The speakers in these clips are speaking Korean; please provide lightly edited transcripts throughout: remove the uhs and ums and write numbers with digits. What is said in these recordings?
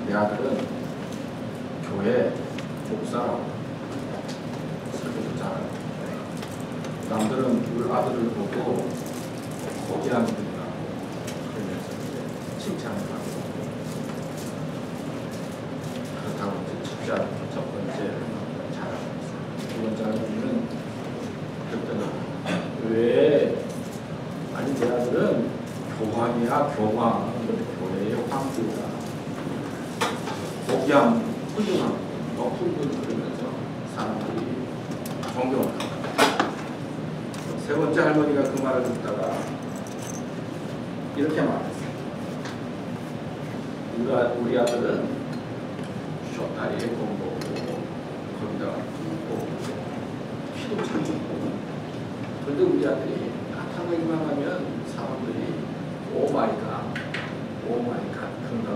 내 아들은 교회 목사라고 설교도 잘하고 남들은 우리 아들을 보고 거대한 분이라고 그러면서 이제 칭찬을 하고 그렇다고 이제 첫 번째 잘하고 있어요. 두 번째 아들은 그랬더니 왜 아니 내 아들은 교황이야 교황 교회의 황제다 거대한 훌륭한 높은 분 그러면서 사람들이 존경을 합니다. 세 번째 할머니가 그 말을 듣다가 이렇게 말했어요. 우리 아들은 쇼다리에 공부하고 거기다가 또 키도 참 좋고 그런데 우리 아들이 나타나기만 하면 사람들이 오마이갓 그런가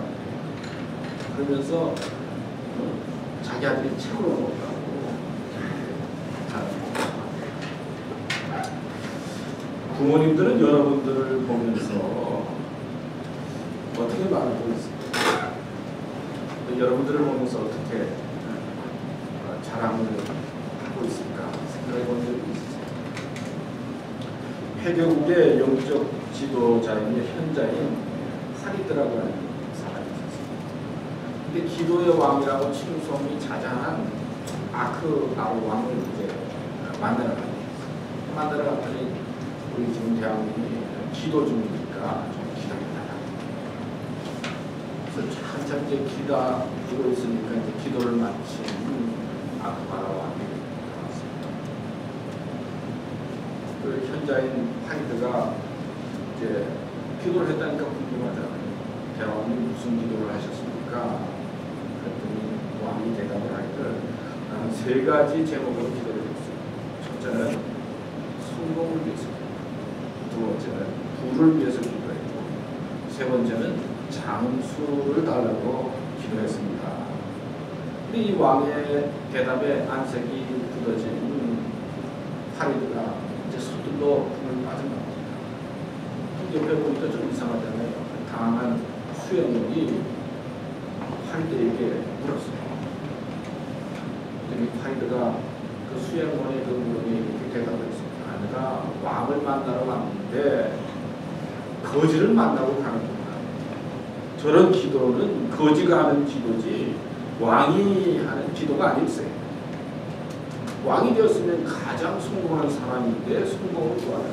그러면서 자기 아들이 책으로 놓았다고 부모님들은 여러분들을 보면서 어떻게 말하고 있습니까? 여러분들을 보면서 어떻게 자랑을 하고 있을까 생각해 본 적이 있으세요? 폐교국의 영적 지도자인 현자인 사리드라고 하는 사람이 있었습니다. 근데 기도의 왕이라고 칭송이 자자한 아크 아우 왕을 이제 만나러 갔더니 우리 지금 대왕님이 기도 중이니까 좀 기다려달라. 그래서 한참 이제 기다리고 있으니까 이제 기도를 마친 아크바라 왕이 나왔습니다. 그 현자인 하이드가 이제 기도를 했다니까 궁금하잖아요. 대왕님 무슨 기도를 하셨습니까? 그랬더니 왕이 대답을 하기를 나는 세 가지 제목으로 기도를 했어요. 첫째는 성공을 위해서, 두 번째는 부를 위해서 기도했고, 세 번째는 장수를 달라고 기도했습니다. 근데 이 왕의 대답에 안색이 굳어진 하리드가 이제 서둘러 불을 빠진 겁니다. 옆에 보니까 좀 이상하잖아요. 강한 수영력이 하리드에게 물었어요. 하이드가 그 수행원의 그 물음이 이렇게 대답을 했습니다. 내가 왕을 만나러 왔는데 거지를 만나고 가는구나. 저런 기도는 거지가 하는 기도지 왕이 하는 기도가 아닐세. 왕이 되었으면 가장 성공한 사람인데 성공을 구하라.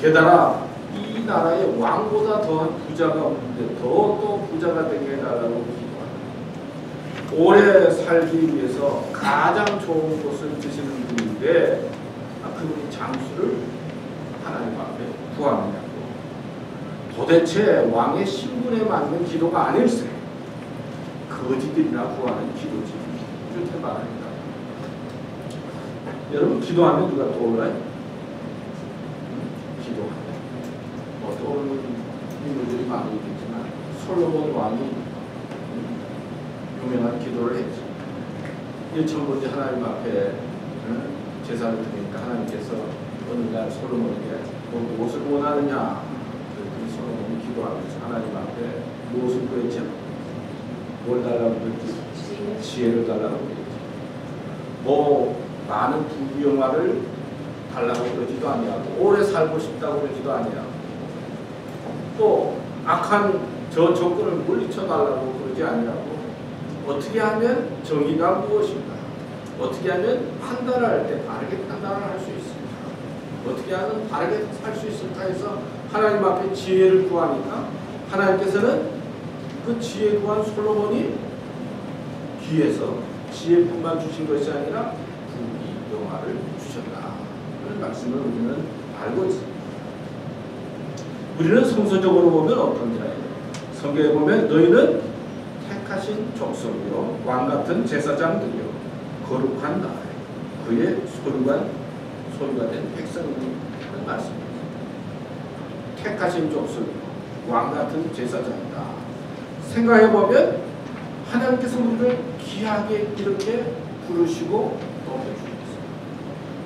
게다가 이 나라에 왕보다 더한 부자가 없는데 더 부자가 되게 해달라고 기도한다. 오래 살기 위해서 가장 좋은 곳을 드시는 분인데 그분이 장수를 하나님 앞에 구하느냐고. 도대체 왕의 신분에 맞는 기도가 아닐세. 거지들이나 구하는 기도지. 이렇게 말합니다. 여러분 기도하면 누가 떠올라요? 기도하면 떠오르는 인물들이 많이 있겠지만 솔로몬 왕이 유명한 기도를 했죠. 1,000번째 하나님 앞에 제사를 드리니까 하나님께서 어느 날 솔로몬에게 너 무엇을 원하느냐? 그랬더니 솔로몬이 기도하면서 하나님 앞에 무엇을 구했죠? 뭘 달라고 그랬지? 지혜를 달라고 그랬지. 뭐 많은 부귀영화를 달라고 그러지도 아니하고 오래 살고 싶다고 그러지도 아니하고 또 악한 저 조건을 물리쳐 달라고 그러지 아니하고 어떻게 하면 정의가 무엇인가? 어떻게 하면 판단할 때 바르게 판단을 할 수 있을까? 어떻게 하면 바르게 살 수 있을까 해서 하나님 앞에 지혜를 구하니까 하나님께서는 그 지혜 구한 솔로몬이 귀에서 지혜뿐만 주신 것이 아니라 부귀영화를 주셨다. 그런 말씀을 우리는 알고 있습니다. 우리는 성서적으로 보면 어떤 자예요? 성경에 보면 너희는 택하신 족속이요 왕같은 제사장들이요 거룩한 나라 그의 소유가 된 백성이라는 말씀입니다. 택하신 족속이요 왕같은 제사장이다. 생각해보면 하나님께서 우리를 귀하게 이렇게 부르시고 높여주셨어요.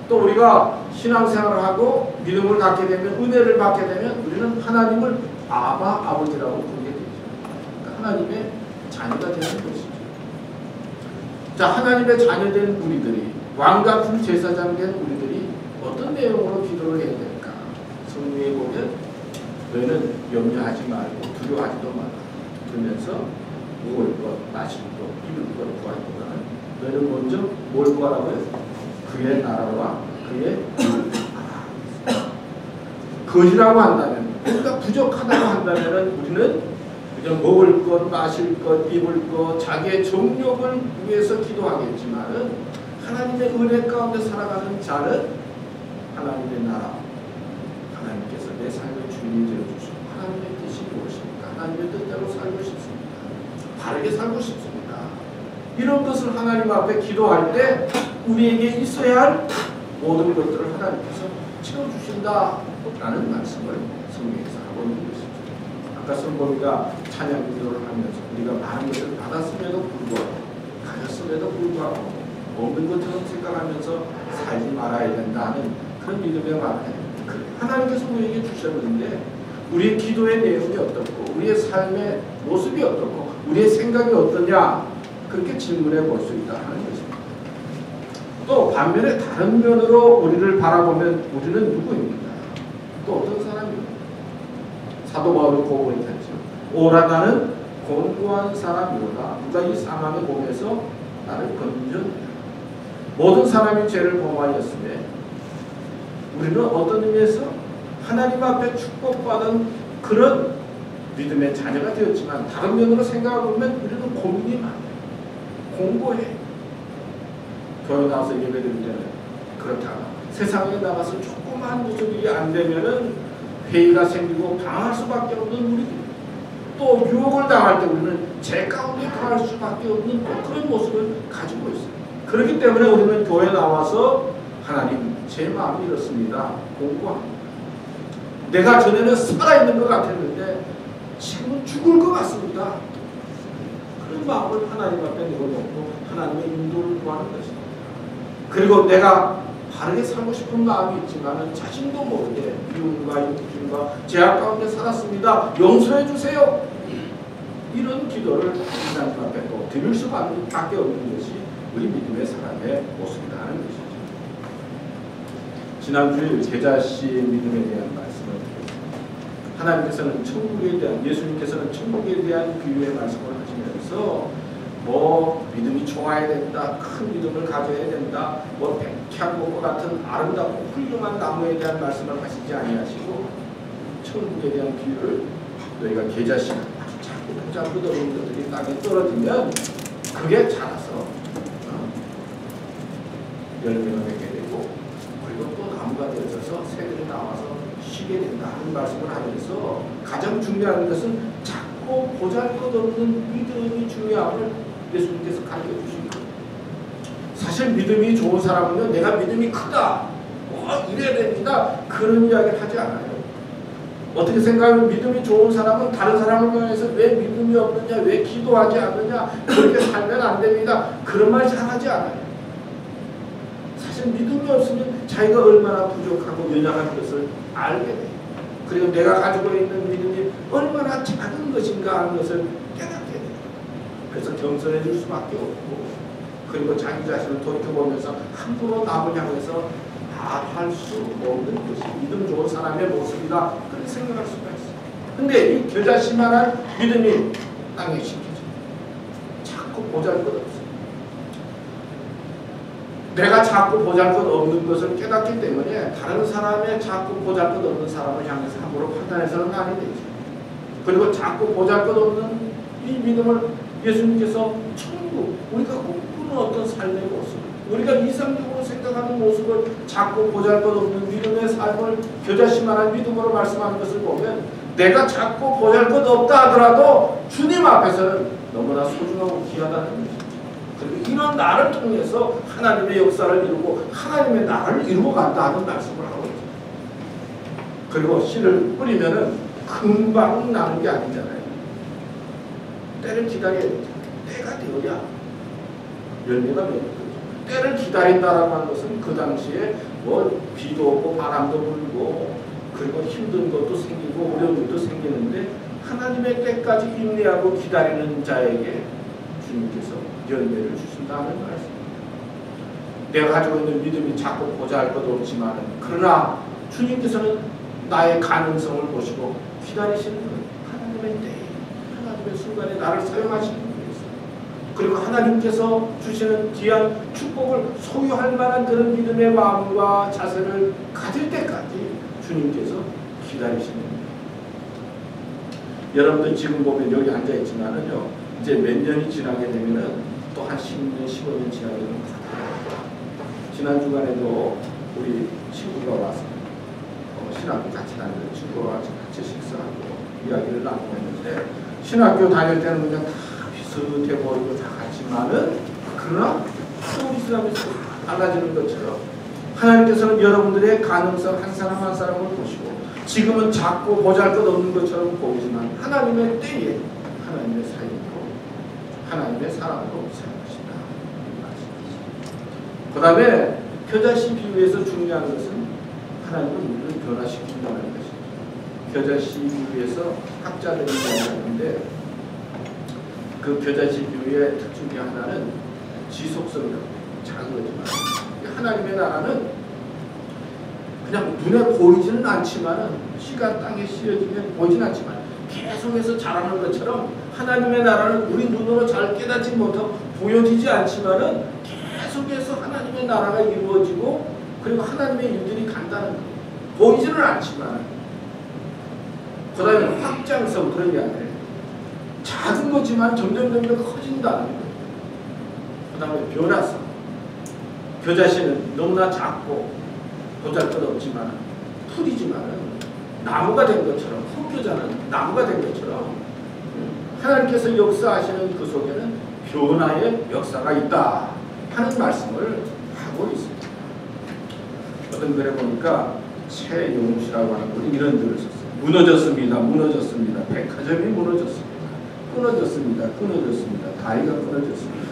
또 우리가 신앙생활을 하고 믿음을 갖게 되면 은혜를 받게 되면 우리는 하나님을 아버지라고 부르게 되죠. 그러니까 하나님의 자녀가 되는 것이죠. 자, 하나님의 자녀된 우리들이, 왕같은 제사장 된 우리들이 어떤 내용으로 기도를 해야 될까? 성경에 보면 너희는 염려하지 말고 두려워하지도 마라. 그러면서 먹을 것, 마실 것, 입을 것 구하기보다는 너희는 먼저 뭘 구하라고요? 그의 나라와 그의 의를 알아. 거지라고 한다면, 우리가 부족하다고 한다면 우리는 그냥 먹을 것, 마실 것, 입을 것, 자기의 정욕을 위해서 기도하겠지만은 하나님의 은혜 가운데 살아가는 자는 하나님의 나라, 하나님께서 내 삶의 주인이 되어주시고 하나님의 뜻이 무엇입니까? 하나님의 뜻대로 살고 싶습니다. 바르게 살고 싶습니다. 이런 것을 하나님 앞에 기도할 때 우리에게 있어야 할 모든 것들을 하나님께서 채워주신다라는 말씀을 성경에서 하고 있는 것입니다. 아까 성범이가 찬양 기도를 하면서 우리가 많은 것을 받았음에도 불구하고 가졌음에도 불구하고 없는 것처럼 생각하면서 살지 말아야 된다는 그런 믿음의 말을 해요. 하나님께서 우리에게 주셨는데 우리의 기도의 내용이 어떻고 우리의 삶의 모습이 어떻고 우리의 생각이 어떠냐 그렇게 질문해 볼 수 있다 하는 것입니다. 또 반면에 다른 면으로 우리를 바라보면 우리는 누구입니까? 또 어떤 사람입니까? 사도 바울은 고백을 했죠. 오라 나는 곤고한 사람이로다. 누가 이 상황의 몸에서 나를 건져내라. 모든 사람이 죄를 범하였으며 우리는 어떤 의미에서 하나님 앞에 축복받은 그런 믿음의 자녀가 되었지만 다른 면으로 생각해보면 우리는 고민이 많아요. 공고해. 교회 나와서 예배드릴 때는 그렇다가 세상에 나가서 조그만 무슨 일이 안 되면은 회의가 생기고 당할 수밖에 없는 우리들. 또 유혹을 당할 때 우리는 죄 가운데 당할 수밖에 없는 그런 모습을 가지고 있어요. 그렇기 때문에 우리는 교회 나와서 하나님 제 마음이 이렇습니다. 공고합니다. 내가 전에는 살아있는 것 같았는데 지금은 죽을 것 같습니다. 그런 마음을 하나님 앞에 내어놓고 하나님의 인도를 구하는 것입니다. 그리고 내가 바르게 살고 싶은 마음이 있지만 자신도 모르게 미움과 욕심과 죄악 가운데 살았습니다. 용서해 주세요. 이런 기도를 하나님 앞에 또 드릴 수밖에 없는 것이 우리 믿음의 사람의 모습이다 하는 것이죠. 지난주에 제자씨의 믿음에 대한 말씀을 드렸습니다. 하나님께서는 천국에 대한, 예수님께서는 천국에 대한 비유의 말씀을 하시면서 뭐 믿음이 좋아야 된다, 큰 믿음을 가져야 된다, 뭐 백향목과 같은 아름답고 훌륭한 나무에 대한 말씀을 하시지 아니하시고 천국에 대한 비유를 너희가 계자씨가 아주 작고 보잘것 없는 것들이 땅에 떨어지면 그게 자라서 열매가 맺게 되고 그리고 또 나무가 되어서 새들이 나와서 쉬게 된다 하는 말씀을 하면서 가장 중요한 것은 작고 보잘것없는 믿음이 중요함을 예수님께서 가르쳐 주신 거예요. 사실 믿음이 좋은 사람은요, 내가 믿음이 크다, 이래야 됩니다, 그런 이야기를 하지 않아요. 어떻게 생각하면 믿음이 좋은 사람은 다른 사람을 향해서 왜 믿음이 없느냐, 왜 기도하지 않느냐, 그렇게 살면 안 됩니다, 그런 말 잘 하지 않아요. 사실 믿음이 없으면 자기가 얼마나 부족하고 연약한 것을 알게 돼요. 그리고 내가 가지고 있는 믿음이 얼마나 작은 것인가 하는 것을 깨닫게 돼요. 그래서 겸손해질 수밖에 없고, 그리고 자기 자신을 돌이켜보면서 함부로 남을 향해서 말할 수 없는 것이 믿음 좋은 사람의 모습이다, 그렇게 생각할 수가 있어요. 근데 이 겨자씨만한 믿음이 땅에 심겨져요. 자꾸 보잘것없어요. 내가 자꾸 보잘것없는 것을 깨닫기 때문에 다른 사람의 자꾸 보잘것없는 사람을 향해서 함부로 판단해서는 아니 되죠. 그리고 자꾸 보잘것없는 이 믿음을 예수님께서 천국, 우리가 꿈꾸는 어떤 삶의 모습, 우리가 이상적으로 생각하는 모습을 자꾸 보잘것없는 믿음의 삶을 겨자씨만한 믿음으로 말씀하는 것을 보면 내가 자꾸 보잘것없다 하더라도 주님 앞에서는 너무나 소중하고 귀하다는 것입니다. 그리고 이런 나를 통해서 하나님의 역사를 이루고 하나님의 나라를 이루어 간다 하는 말씀을 하고 있습니다. 그리고 씨를 뿌리면은 금방 나는 게 아니잖아요. 때를 기다려야 되죠. 때가 되어야 열매가 맺는 거죠. 때를 기다린다라고 하는 것은 그 당시에 뭐 비도 오고 바람도 불고 그리고 힘든 것도 생기고 어려운 것도 생기는데 하나님의 때까지 인내하고 기다리는 자에게 주님께서 열매를 주신다는 말씀입니다. 내가 가지고 있는 믿음이 작고 보잘것 없지만 그러나 주님께서는 나의 가능성을 보시고 기다리시는 거예요. 하나님의 때에 하나님의 순간에 나를 사용하시는 거예요. 그리고 하나님께서 주시는 귀한 축복을 소유할 만한 그런 믿음의 마음과 자세를 가질 때까지 주님께서 기다리시는 거예요. 여러분들 지금 보면 여기 앉아있지만은요, 이제 몇 년이 지나게 되면은 또 한 10년, 15년 지나게 되면 지난 주간에도 우리 친구가 와서 신학교 같이 다니는 친구와 같이 식사하고 이야기를 나누고 했는데, 신학교 다닐 때는 그냥 다 비슷해 보이고 다 같지만은 그러나 세월이 지나면서 달라지는 것처럼 하나님께서는 여러분들의 가능성 한 사람 한 사람을 보시고 지금은 작고 보잘것없는 것처럼 보이지만 하나님의 때에 하나님의 사역으로 하나님의 사람으로 사용하신다. 그 다음에 겨자씨 비유에서 중요한 것은 하나님은 우리를 변화시킨다는 것입니다. 겨자씨 비유에서 학자들이 이야기하는데 그 겨자씨 비유의 특징 중 하나는 지속성이라고 해요. 작은 거지만 하나님의 나라는 그냥 눈에 보이지는 않지만 씨가 땅에 씌어지면 보이지는 않지만 계속해서 자라는 것처럼 하나님의 나라는 우리 눈으로 잘 깨닫지 못하고 보여지지 않지만 계속해서 하나님의 나라가 이루어지고 그리고 하나님의 일들이 간다는 거예요. 보이지는 않지만 그 다음에 확장성 그런 게 아니에요. 작은 거지만 점점 커진다는 거예요. 그 다음에 변화성. 겨자씨는 너무나 작고 보잘것없지만 풀이지만 나무가 된 것처럼 흙겨자는 나무가 된 것처럼 하나님께서 역사하시는 그 속에는 변화의 역사가 있다 하는 말씀을 하고 있습니다. 어떤 글에 보니까 최용우씨라고 하는 분이 이런 글을 썼어요. 무너졌습니다. 무너졌습니다. 백화점이 무너졌습니다. 끊어졌습니다. 끊어졌습니다. 다리가 끊어졌습니다.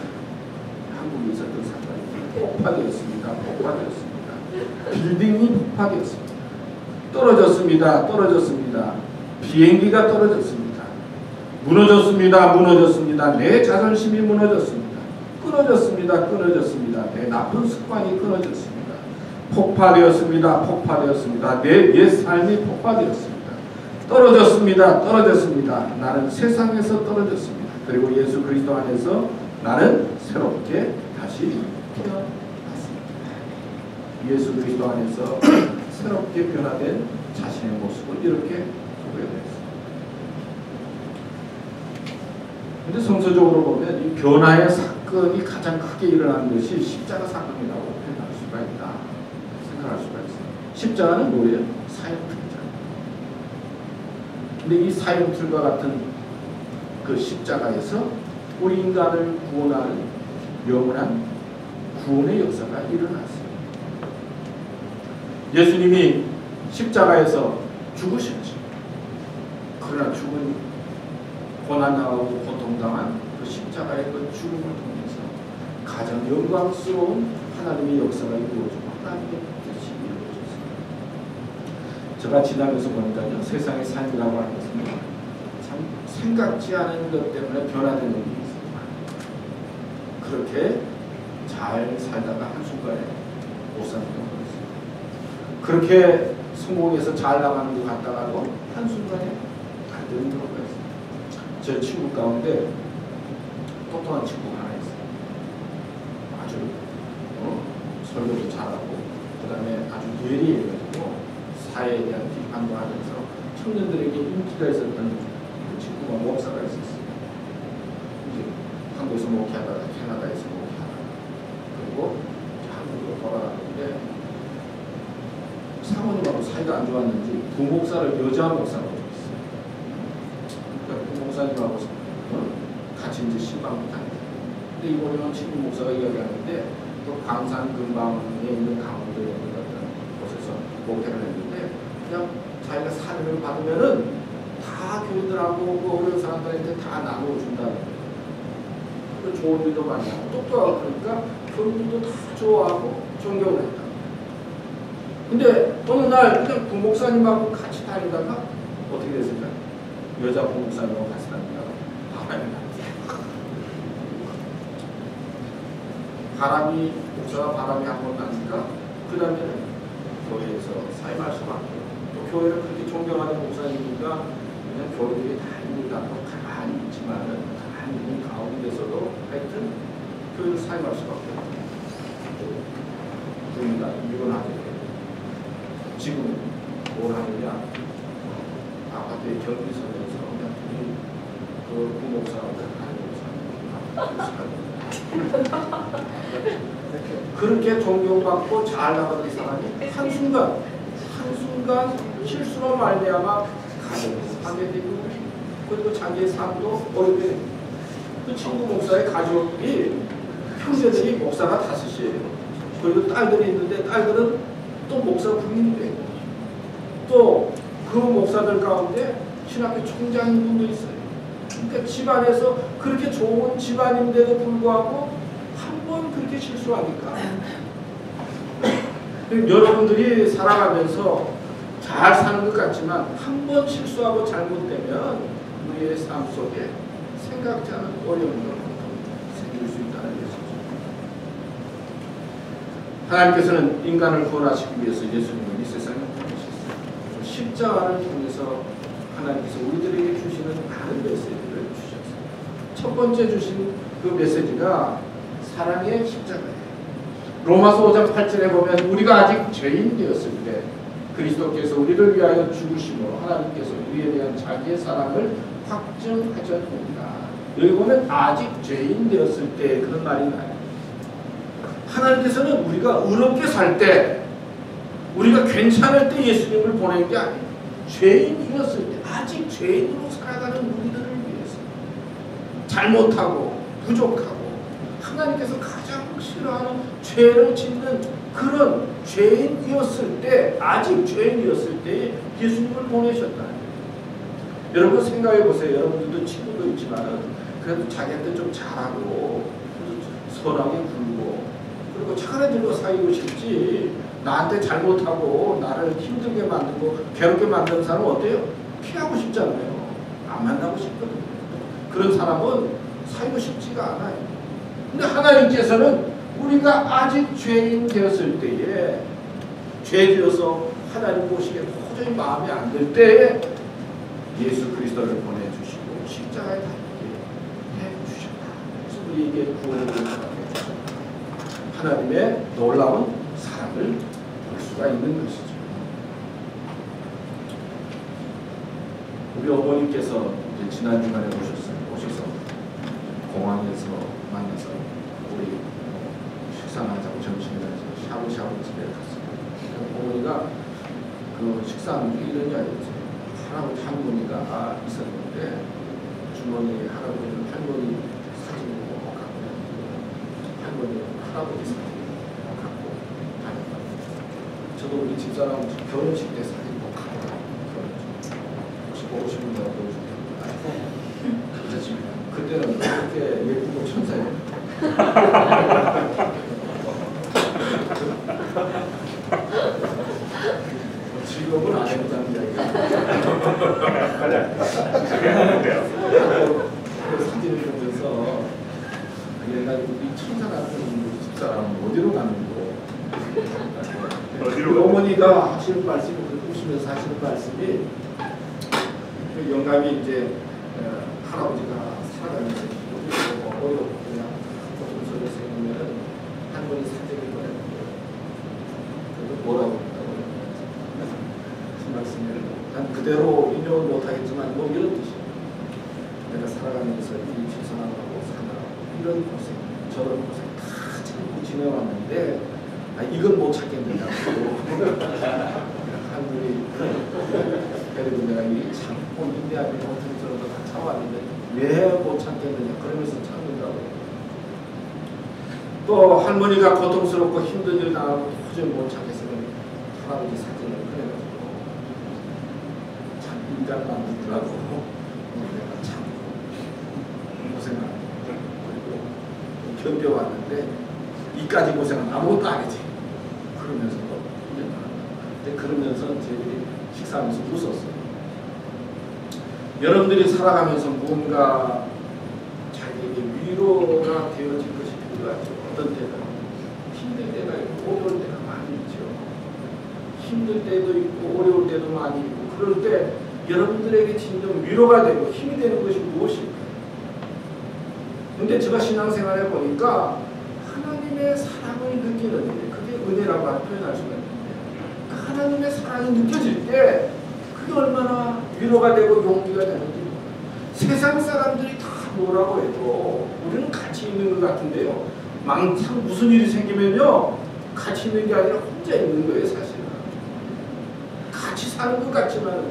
한국에 있었던 사건이 폭파되었습니다. 폭파되었습니다. 빌딩이 폭파되었습니다. 떨어졌습니다. 떨어졌습니다. 비행기가 떨어졌습니다. 무너졌습니다. 무너졌습니다. 내 자존심이 무너졌습니다. 끊어졌습니다. 끊어졌습니다. 내 나쁜 습관이 끊어졌습니다. 폭파되었습니다. 폭파되었습니다. 내 옛 삶이 폭파되었습니다. 떨어졌습니다. 떨어졌습니다. 나는 세상에서 떨어졌습니다. 그리고 예수 그리스도 안에서 나는 새롭게 다시 태어났습니다. 예수 그리스도 안에서 새롭게 변화된 자신의 모습을 이렇게 소개했습니다. 근데 성서적으로 보면 이 변화의 사건이 가장 크게 일어나는 것이 십자가 사건이라고 표현할 수가 있다. 생각할 수가 있어요. 십자가는 뭐예요? 사형틀이잖아요. 근데 이 사형틀과 같은 그 십자가에서 우리 인간을 구원하는 영원한 구원의 역사가 일어났어요. 예수님이 십자가에서 죽으셨죠. 그러나 죽은 고난당하고 고통당한 그 십자가의 그 죽음을 통해서 가장 영광스러운 하나님의 역사가 이루어지고 하나님의 뜻이 이루어졌습니다. 제가 지나면서 보니까요, 세상의 삶이라고 하는 것은 참 생각지 않은 것 때문에 변화되는 일이 있습니다. 그렇게 잘 살다가 한순간에 못 사는 경우가 있습니다. 그렇게 성공해서 잘 나가는 것 같다가도 한순간에 안 되는 경우가 있습니다. 제 친구 가운데 똑똑한 친구가 하나 있어요. 아주 설교도 잘하고 그 다음에 아주 예리해가지고 사회에 대한 비판도 하면서 청년들에게 인기가 있었던 그 친구가 목사가 있었어요. 이제 한국에서 목회하다가 캐나다에서 목회하다가 그리고 한국으로 돌아갔는데 사모님하고 사이가 안 좋았는지 부목사를 여자 목사로 했어요. 그러니까 부목사님하고 같이 이제 신방을 다녔어요. 근데 이번에는 친구 목사가 이야기하는데 또 광산 근방에 있는 강원도에 있는 어떤 곳에서 목회를 했는데 그냥 자기가 사명을 받으면은 다 교인들하고 그 어려운 사람들한테 다 나눠준다는 거예요. 그 좋은 일도 많이 하고 똑똑하고 그러니까 교인들도 다 좋아하고 존경을 했다. 근데 어느 날 그냥 부목사님하고 같이 다니다가 어떻게 됐을까요? 여자 부목사님하고 같이 다니다가 바람이 났지. 목사가 바람이 한 번 나니까 그 다음에는 교회에서 사임할 수밖에. 또 교회를 그렇게 존경하는 목사님이니까 그냥 교회들이 다 있는 않고 가만히 있지만은 가만히 있는 가운데서도 하여튼 교회를 사임할 수밖에 없어요. 우리가 이혼하게 돼요. 지금 뭘 하느냐? 아파트의 경비선에서 그냥 그 부목사하고 그렇게 존경받고 잘 나가는 사람이 한순간 실수로 말미암아 가정이 파괴되고 그리고 자기의 삶도 어렵게 됩니다. 그 친구 목사의 가족이 형제들이 목사가 5이에요. 그리고 딸들이 있는데 딸들은 또 목사 부인이 되고 또 그 목사들 가운데 신학교 총장인 분도 있어요. 그러니까 집안에서 그렇게 좋은 집안인데도 불구하고 한 번 그렇게 실수하니까 여러분들이 살아가면서 잘 사는 것 같지만 한 번 실수하고 잘못되면 우리의 삶 속에 생각지 않은 어려움과 생길 수 있다는 것이죠. 하나님께서는 인간을 구원하시기 위해서 예수님을 이 세상에 보내셨어요. 십자가를 통해서 하나님께서 우리들에게 주시는 많은 메시지를 주셨어요. 첫 번째 주신 그 메시지가 사랑의 십자가예요. 로마서 5장 8절에 보면 우리가 아직 죄인되었을 때 그리스도께서 우리를 위하여 죽으심으로 하나님께서 우리에 대한 자기의 사랑을 확증하셨느니라. 여기 보면 아직 죄인되었을 때 그런 말이 나요. 하나님께서는 우리가 의롭게 살 때 우리가 괜찮을 때 예수님을 보낸 게 아니에요. 죄인이었을 때 아직 죄인으로 살아가는 우리들을 위해서 잘못하고 부족하고 하나님께서 가장 싫어하는 죄를 짓는 그런 죄인이었을 때 아직 죄인이었을 때 예수님을 보내셨다는 거예요. 여러분 생각해 보세요. 여러분들도 친구도 있지만 그래도 자기한테 좀 잘하고 선하게 굴고 그리고 착한 애들과 사귀고 싶지 나한테 잘못하고 나를 힘들게 만들고 괴롭게 만드는 사람은 어때요? 피하고 싶잖아요. 안 만나고 싶거든요. 그런 사람은 사귀고 싶지가 않아요. 근데 하나님께서는 우리가 아직 죄인 되었을 때에 죄 되어서 하나님 보시기에 도저히 마음에 안 들 때에 예수 그리스도를 보내주시고 십자가에 달리게 해주셨다. 그래서 우리에게 구원을 주셨다. 하나님의 놀라운 사랑을 볼 수가 있는 것이죠. 우리 어머니께서 이제 지난 주간에 오셔서 공항에서 만나서 우리 식사하자고 점심에 샤브샤브 집에 갔어요. 어머니가 그 식사하는 게 이런 이야기였어요. 할아버지 할머니가 있었는데 주머니에 할머니 사진을 꼭 갖고 할머니 할아버지 사진을 갖고 다녔거든요. 저도 우리 집사람 결혼식 때 사진 꼭 갖고 다녔죠. 혹시 보고 싶은 분 보여줄게요. 그때는 그렇게 예쁘고 천사예요. 지금은 안 해보자는 이야기가 그 사진을 보면서 얘가 이 천사 같은 집사람은 어디로 가는 거? 그 어머니가 하시는 말씀이 보시면서 하시는 말씀이 그 영감이 이제 할아버지가 살아가면서 어렵고 그냥 조금 소리 생기면은 할머니 사정이 보냈는데 그래도 뭐라고 했다고 그 말씀을 난 그대로 인용을 못하겠지만 뭐 이런 뜻이에요. 내가 살아가면서 이 지선하고 사느라고 이런 고생 저런 고생 다 참고 지내왔는데 이건 못 찾겠느냐고 할머니 그리고 내가 이 참고 인내하기 못한 저런도 다 참아왔는데 왜 못 참겠느냐 그러면서 참는다고. 또 할머니가 고통스럽고 힘든 일 당하고 도저히 못 참겠으면 할아버지 사진을 꺼내가지고 참 인간 만들더라고. 내가 참 고생하고 그리고 견뎌왔는데 이까지 고생은 아무것도 아니지. 그러면서도 근데 그러면서 저희들이 식사하면서 웃었어요. 여러분들이 살아가면서 무언가 자기에게 위로가 되어질 것이 필요하죠. 어떤 때는 힘들 때가 있고 어려울 때가 많이 있죠. 힘들 때도 있고 어려울 때도 많이 있고 그럴 때 여러분들에게 진정 위로가 되고 힘이 되는 것이 무엇일까요? 근데 제가 신앙생활에 보니까 하나님의 사랑을 느끼는데 그게 은혜라고 표현할 수가 있는데 그 하나님의 사랑이 느껴질 때 그게 얼마나 위로가 되고 용기가 되는지 세상 사람들이 다 뭐라고 해도 우리는 같이 있는 것 같은데요. 망상 무슨 일이 생기면요. 같이 있는 게 아니라 혼자 있는 거예요. 사실은. 같이 사는 것 같지만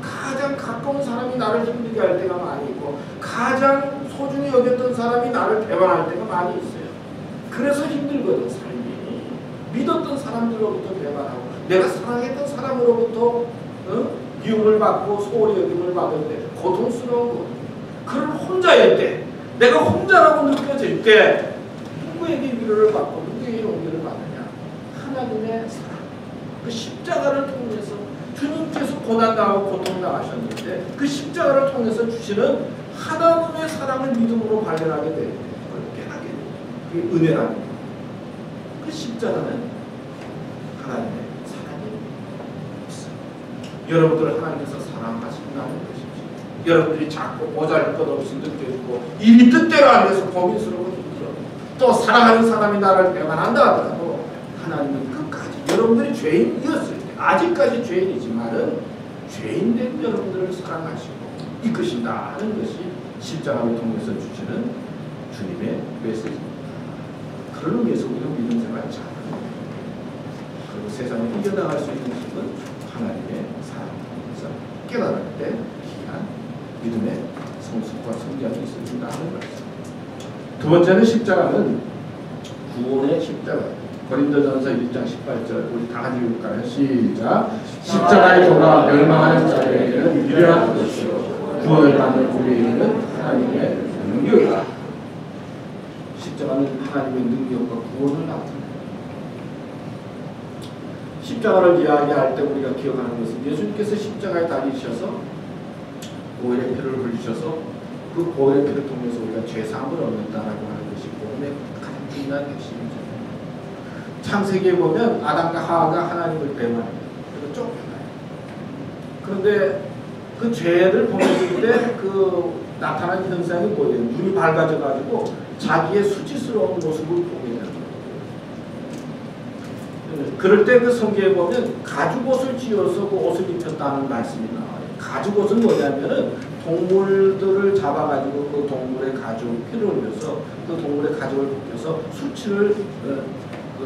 가장 가까운 사람이 나를 힘들게 할 때가 많이 있고 가장 소중히 여겼던 사람이 나를 배반할 때가 많이 있어요. 그래서 힘들거든 삶이. 믿었던 사람들로부터 배반하고 내가 사랑했던 사람으로부터 미움을 받고 소홀히 여김을 받을 때 고통스러운 거. 그걸 혼자일 때 내가 혼자라고 느껴질 때 누구에게 위로를 받고 누구에게 용기를 받느냐. 하나님의 사랑. 그 십자가를 통해서 주님께서 고난당하고 고통당하셨는데 그 십자가를 통해서 주시는 하나님의 사랑을 믿음으로 발견하게 될 때 그걸 깨닫게 됩니다. 그게 은혜라는 거예요. 그 십자가는 하나님의 사랑이 있어요. 여러분들을 하나님께서 사랑하신다는 것이죠. 여러분들이 자꾸 보잘것없이 느껴지고 일이 뜻대로 안 돼서 고민스러워 힘들어. 또 사랑하는 사람이 나를 배반한다 하더라도 하나님은 끝까지 여러분들이 죄인이었을 때 아직까지 죄인이지만은 죄인된 여러분들을 사랑하시고 이끄신다 하는 것이 십자가를 통해서 주시는 주님의 메시지입니다. 그런 의미에서 우리가 믿음 생활을 잘하는 거예요. 그리고 세상에 이겨나갈 수 있는 힘은 하나님의 사랑에서 깨달을 때 귀한 믿음의 성숙과 성장이 있어진다 하는 것입니다. 두 번째는 십자가는 구원의 십자가입니다. 고린도전서 1장 18절 우리 다 같이 읽을까요? 시작. 십자가의 도가 멸망하는 자들에게는 유리한 것이요 구원을 받는 우리에게는 하나님의 능력이다. 십자가는 하나님의 능력과 구원을 나타냅니다. 십자가를 이야기할 때 우리가 기억하는 것은 예수님께서 십자가에 달리셔서 보혈의 피를 흘리셔서 그 보혈의 피를 통해서 우리가 죄사함을 얻는다라고 하는 것이 복음의 가장 중요한 핵심이죠. 창세기에 보면 아담과 하와가 하나님을 배반해요. 그래서 쫓겨나요. 그런데 그 죄를 범했을 때 그 나타난 현상이 뭐예요? 눈이 밝아져 가지고 자기의 수치스러운 모습을 보게 되는 거예요. 그럴 때 그 성경에 보면 가죽옷을 지어서 그 옷을 입혔다는 말씀이 나와요. 가죽옷은 뭐냐면은 동물들을 잡아가지고 그 동물의 가죽 피를 흘려서 그 동물의 가죽을 벗겨서 수치를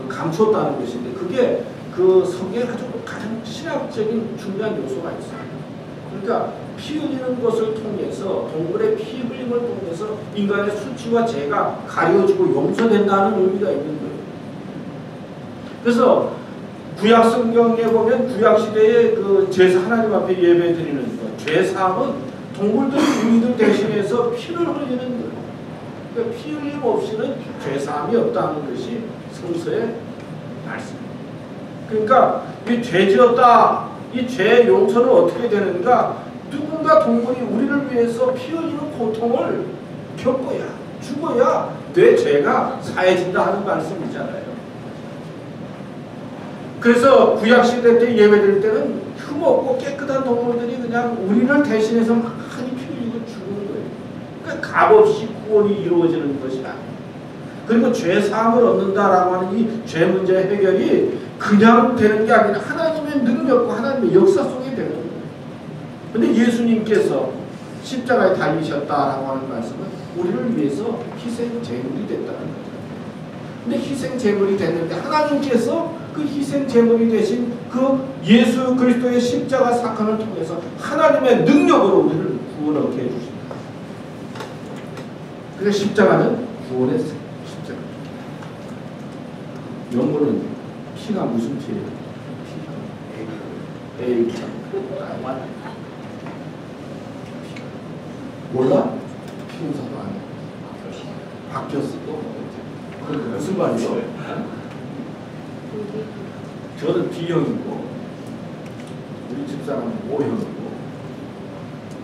감추었다는 것인데 그게 그 성경에 가장 신학적인 중요한 요소가 있어요. 그러니까 피 흘리는 것을 통해서 동물의 피 흘림을 통해서 인간의 수치와 죄가 가려지고 용서된다는 의미가 있는 거예요. 그래서 구약 성경에 보면 구약 시대에 그 제사 하나님 앞에 예배 드리는 것, 죄사함은 동물들 유미들 대신해서 피를 흘리는 거예요. 그러니까 피 흘림 없이는 죄사함이 없다는 것이 성서의 말씀입니다. 그러니까 이 죄지었다, 이 죄 용서는 어떻게 되는가? 누군가 동물이 우리를 위해서 피 흘리는 고통을 겪어야, 죽어야 내 죄가 사해진다 하는 말씀이잖아요. 그래서 구약시대 때 예배드릴 때는 흠없고 깨끗한 동물들이 그냥 우리를 대신해서 많이 피 흘리고 죽는 거예요. 그러니까 값없이 구원이 이루어지는 것이 아니에요. 그리고 죄사함을 얻는다라고 하는 이 죄 문제 해결이 그냥 되는 게 아니라 하나님의 능력과 하나님의 역사 속에 되는 거예요. 그런데 예수님께서 십자가에 달리셨다라고 하는 말씀은 우리를 위해서 희생 제물이 됐다는 거죠. 근데 희생 제물이 됐는데 하나님께서 그 희생 제물이 되신 그 예수 그리스도의 십자가 사건을 통해서 하나님의 능력으로 우리를 구원 얻게 해주십니다. 그래서 십자가는 구원의 십자가. 영어는 피가 무슨 피예요? 피가 몰라? 피임사도 안 해. 바뀌었어. 또 무슨 말이죠? 저는 B형이고 우리 집사람은 O형이고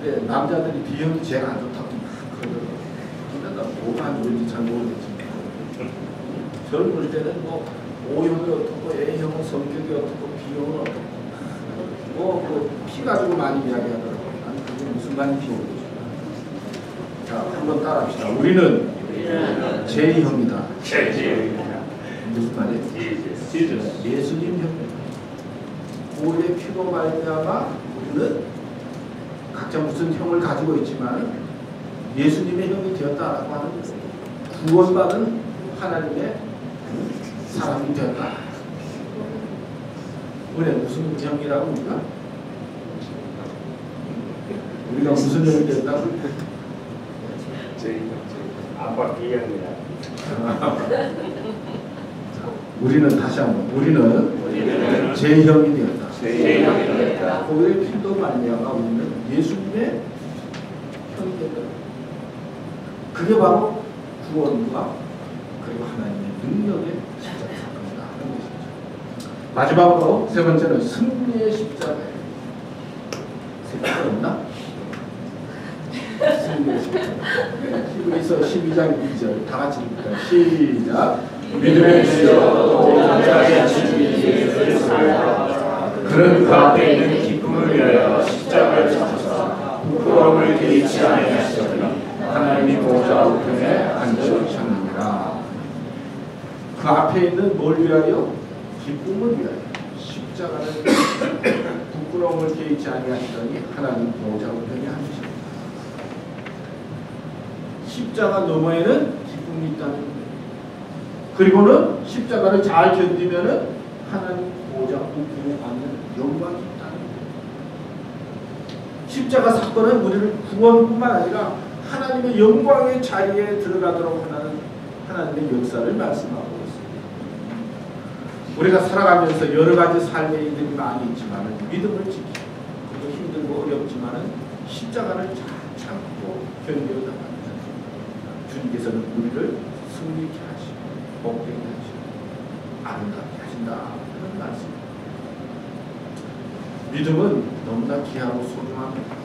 때 남자들이 B형이 제일 안 좋다고 그러더라고요. 근데 나 뭐가 안 좋은지 잘 모르겠지만 젊을 때는 뭐 O형이 어떻고 A형은 성격이 어떻고 B형은 어떻고 뭐 피 가지고 많이 이야기하더라고요. 나는 그게 무슨 말인지 모르겠어요. 자, 한번 따라합시다. 우리는 J형이다. 무슨 말이에요? 예수님 형입니다. 우리의 피로 말미암아 우리는 각자 무슨 형을 가지고 있지만 예수님의 형이 되었다라고 하는 것은 구원받은 하나님의 사람이 되었다. 우리는 무슨 형이라고 합니까? 우리가 무슨 형이 되었다고? 아빠 B형이다. 우리는 다시 한번 우리는 J형이 되었다. 우리의 피도 말미암아 우리는 예수님의 형이 되었다. 그게 바로 구원과 그리고 하나님의 능력의 십자가 사건이다 하는 것이죠. 마지막으로 세 번째는 승리의 십자가예요. 색깔 없나? 승리의 십자가. 히브리서 12장 2절 다 같이 읽을까요? 시작. 믿음의 주여 장자의 주님의 그는 그 앞에 있는 기쁨을 위하여 십자가를 잡으사 부끄러움을 개의치 아니하시더니 하나님이 보좌 우편에 앉으셨느니라. 그 앞에 있는 뭘 위하여? 기쁨을 위하여 십자가를 부끄러움을 개의치 아니하시더니 하나님 보좌 우편에 앉으셨느니라. 십자가 너머에는 기쁨이 있다는 거예요. 그리고는 십자가를 잘 견디면은 하나님 보좌 우편에 앉는 영광이 있다는 거예요. 십자가 사건은 우리를 구원뿐만 아니라 하나님의 영광의 자리에 들어가도록 하는 하나님의 역사를 말씀하고 있습니다. 우리가 살아가면서 여러 가지 삶의 일들이 많이 있지만 믿음을 지키고 그리고 힘들고 어렵지만 십자가를 잘 참고 견뎌 나가는 주님께서는 우리를 승리케 하시고 복되게 하시고 아름답게 하신다 하는 말씀입니다. 믿음은 너무나 귀하고 소중합니다.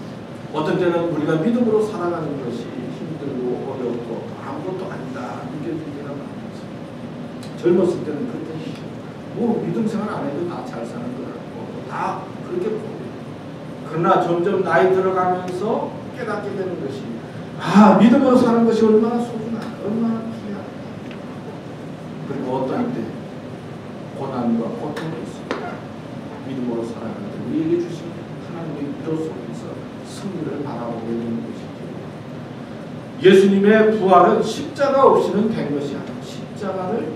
어떤 때는 우리가 믿음으로 살아가는 것이 힘들고 어렵고 아무것도 아니다 느껴질 때가 많습니다. 젊었을 때는 그때 뭐 믿음 생활 안 해도 다 잘 사는 것 같고 다 그렇게 보여요. 그러나 점점 나이 들어가면서 깨닫게 되는 것이 믿음으로 사는 것이 얼마나 소중하다, 얼마나 귀하다. 그리고 어떤 때 고난과 고통이 있습니다. 믿음으로 살아가는 때 우리에게 주신 하나님의 위로 속에서 승리를 바라보게 되는 것이죠. 예수님의 부활은 십자가 없이는 된 것이 아니라 십자가를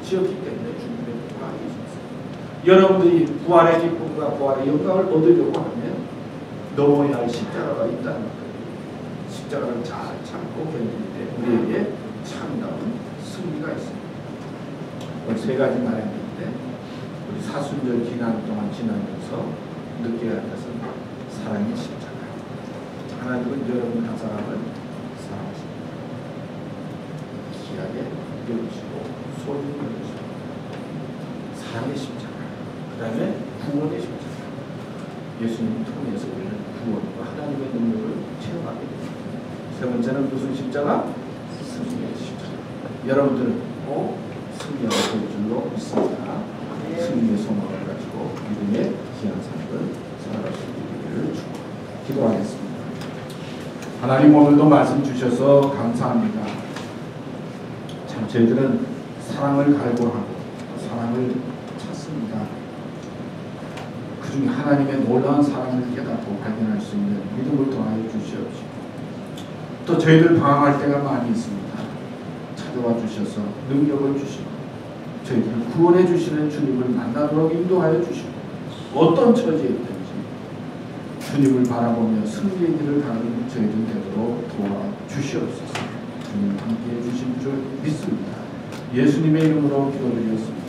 지었기 때문에 주님의 부활이 있었습니다. 여러분들이 부활의 기쁨과 부활의 영광을 얻으려고 하면 넘어야 할 십자가가 있다는 거예요. 십자가를 잘 참고 견딜 때 우리에게 참다운 승리가 있습니다. 오늘 세 가지 말했는데 우리 사순절 기간 동안 지나면서 느껴야 할 것은 사랑의 십자가. 하나님은 여러분 한 사람을 사랑하십니다. 귀하게 여기시고 소중히 여기시고 사랑의 십자가. 그 다음에 구원의 십자가. 예수님을 통해서 우리는 구원과 하나님의 능력을 체험하게 됩니다. 세 번째는 무슨 십자가? 승리의 십자가. 여러분들은 꼭 승리하게 될 줄로 믿습니다. 승리의 소망을 가지고 믿음의 귀한 삶을 살아갈 수 있기를 축복합니다. 기도하겠습니다. 하나님 오늘도 말씀 주셔서 감사합니다. 참 저희들은 사랑을 갈구하고 사랑을 찾습니다. 그 중에 하나님의 놀라운 사랑을 깨닫고 발견할 수 있는 믿음을 더하여 주시옵시고 또 저희들 방황할 때가 많이 있습니다. 찾아와 주셔서 능력을 주시고 저희들을 구원해 주시는 주님을 만나도록 인도하여 주시고 어떤 처지에 있든지 주님을 바라보며 승리의 길을 가는 저희들 되도록 도와주시옵소서. 주님 함께해 주신 줄 믿습니다. 예수님의 이름으로 기도드렸습니다.